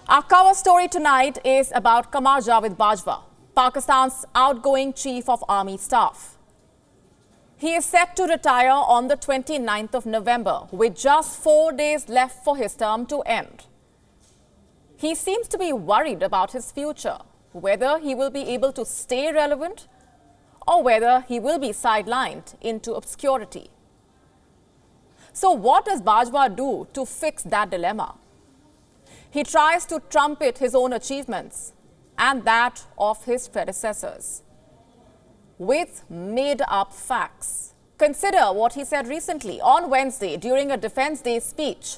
Our cover story tonight is about Qamar Javed Bajwa, Pakistan's outgoing Chief of Army Staff. He is set to retire on the 29th of November, with just 4 days left for his term to end. He seems to be worried about his future, whether he will be able to stay relevant or whether he will be sidelined into obscurity. So what does Bajwa do to fix that dilemma? He tries to trumpet his own achievements and that of his predecessors with made-up facts. Consider what he said recently. On Wednesday, during a Defence Day speech,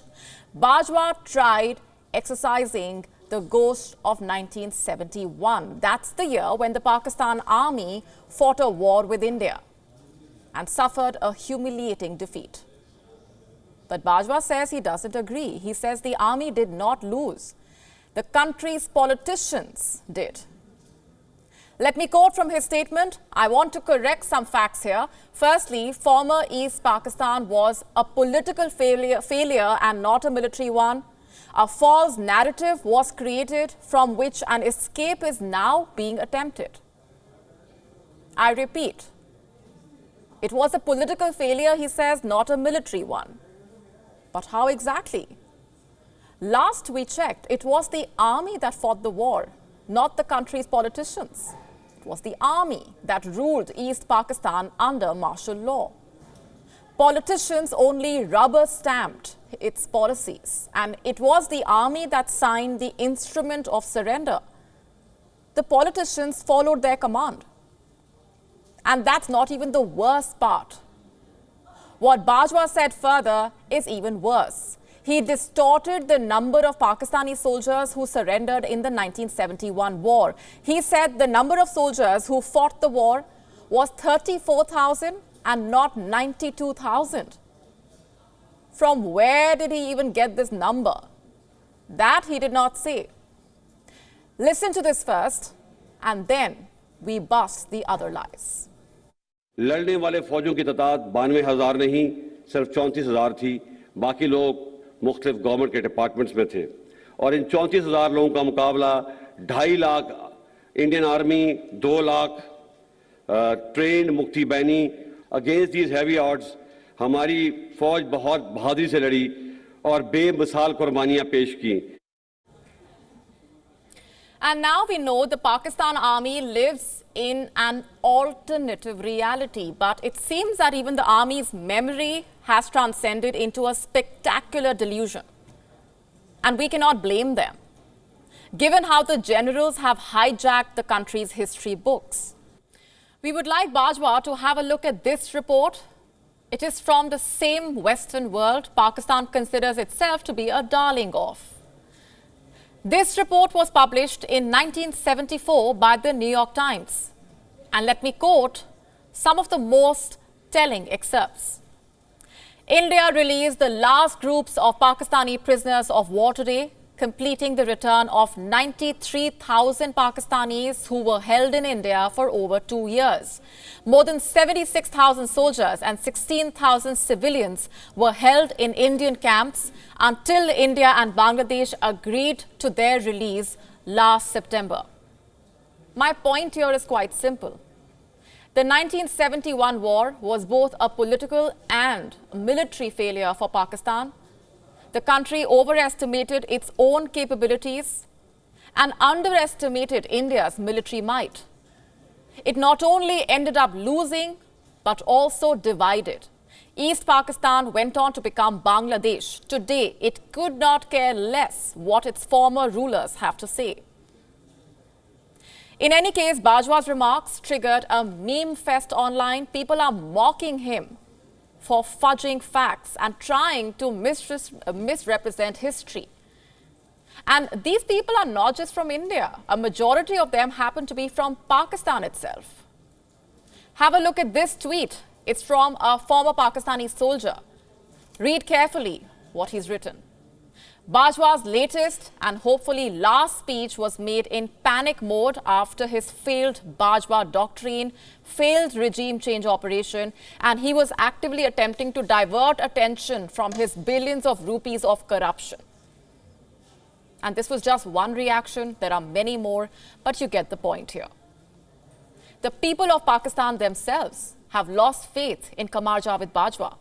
Bajwa tried exercising the ghost of 1971. That's the year when the Pakistan Army fought a war with India and suffered a humiliating defeat. But Bajwa says he doesn't agree. He says the army did not lose. The country's politicians did. Let me quote from his statement. I want to correct some facts here. Firstly, former East Pakistan was a political failure and not a military one. A false narrative was created from which an escape is now being attempted. I repeat, it was a political failure, he says, not a military one. But how exactly? Last we checked, it was the army that fought the war, not the country's politicians. It was the army that ruled East Pakistan under martial law. Politicians only rubber-stamped its policies, and it was the army that signed the instrument of surrender. The politicians followed their command. And that's not even the worst part. What Bajwa said further is even worse. He distorted the number of Pakistani soldiers who surrendered in the 1971 war. He said the number of soldiers who fought the war was 34,000 and not 92,000. From where did he even get this number? That he did not say. Listen to this first, and then we bust the other lies. लड़ने वाले फौजों की तादाद 92,000 नहीं, सिर्फ 34,000 थी. बाकी लोग मुख्तलिफ गवर्नमेंट के डिपार्टमेंट्स में थे. और इन 34,000 लोगों का मुकाबला 2.5 lakh Indian army, 2 lakh trend मुक्ति बैनी. अगेंस्ट दीज हैवी ऑड्स हमारी फौज बहुत बहादुरी से लड़ी और बेमिसाल कुर्बानियां पेश की. And now we know the Pakistan Army lives in an alternative reality. But it seems that even the Army's memory has transcended into a spectacular delusion. And we cannot blame them, given how the generals have hijacked the country's history books. We would like Bajwa to have a look at this report. It is from the same Western world Pakistan considers itself to be a darling of. This report was published in 1974 by the New York Times. And let me quote some of the most telling excerpts. India released the last groups of Pakistani prisoners of war today, completing the return of 93,000 Pakistanis who were held in India for over 2 years. More than 76,000 soldiers and 16,000 civilians were held in Indian camps until India and Bangladesh agreed to their release last September. My point here is quite simple. The 1971 war was both a political and military failure for Pakistan. The country overestimated its own capabilities and underestimated India's military might. It not only ended up losing, but also divided. East Pakistan went on to become Bangladesh. Today, it could not care less what its former rulers have to say. In any case, Bajwa's remarks triggered a meme fest online. People are mocking him for fudging facts and trying to misrepresent history. And these people are not just from India. A majority of them happen to be from Pakistan itself. Have a look at this tweet. It's from a former Pakistani soldier. Read carefully what he's written. Bajwa's latest and hopefully last speech was made in panic mode after his failed Bajwa doctrine, failed regime change operation, and he was actively attempting to divert attention from his billions of rupees of corruption. And this was just one reaction. There are many more, but you get the point here. The people of Pakistan themselves have lost faith in Qamar Javed Bajwa.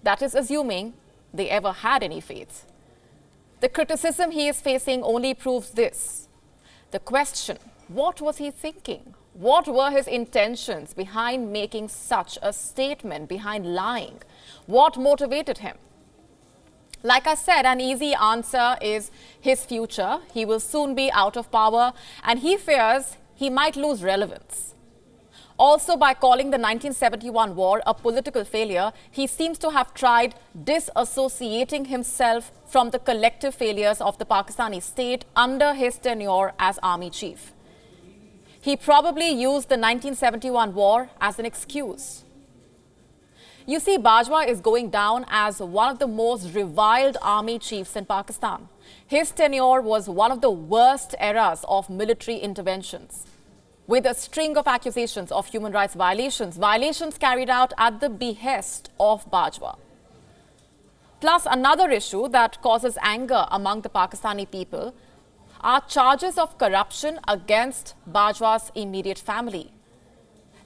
That is assuming they ever had any faith. The criticism he is facing only proves this. The question, what was he thinking? What were his intentions behind making such a statement, behind lying? What motivated him? Like I said, an easy answer is his future. He will soon be out of power, and he fears he might lose relevance. Also, by calling the 1971 war a political failure, he seems to have tried disassociating himself from the collective failures of the Pakistani state under his tenure as army chief. He probably used the 1971 war as an excuse. You see, Bajwa is going down as one of the most reviled army chiefs in Pakistan. His tenure was one of the worst eras of military interventions, with a string of accusations of human rights violations carried out at the behest of Bajwa. Plus, another issue that causes anger among the Pakistani people are charges of corruption against Bajwa's immediate family.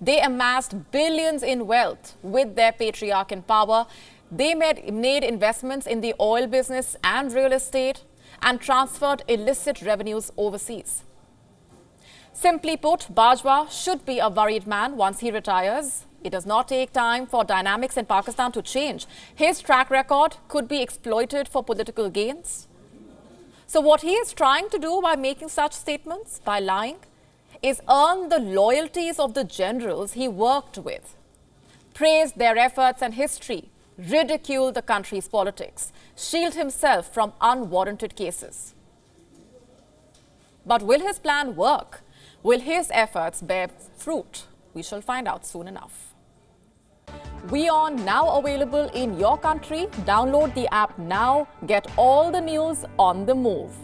They amassed billions in wealth with their patriarch in power. They made investments in the oil business and real estate and transferred illicit revenues overseas. Simply put, Bajwa should be a worried man once he retires. It does not take time for dynamics in Pakistan to change. His track record could be exploited for political gains. So what he is trying to do by making such statements, by lying, is earn the loyalties of the generals he worked with, praise their efforts and history, ridicule the country's politics, shield himself from unwarranted cases. But will his plan work? Will his efforts bear fruit? We shall find out soon enough. WION now available in your country. Download the app now. Get all the news on the move.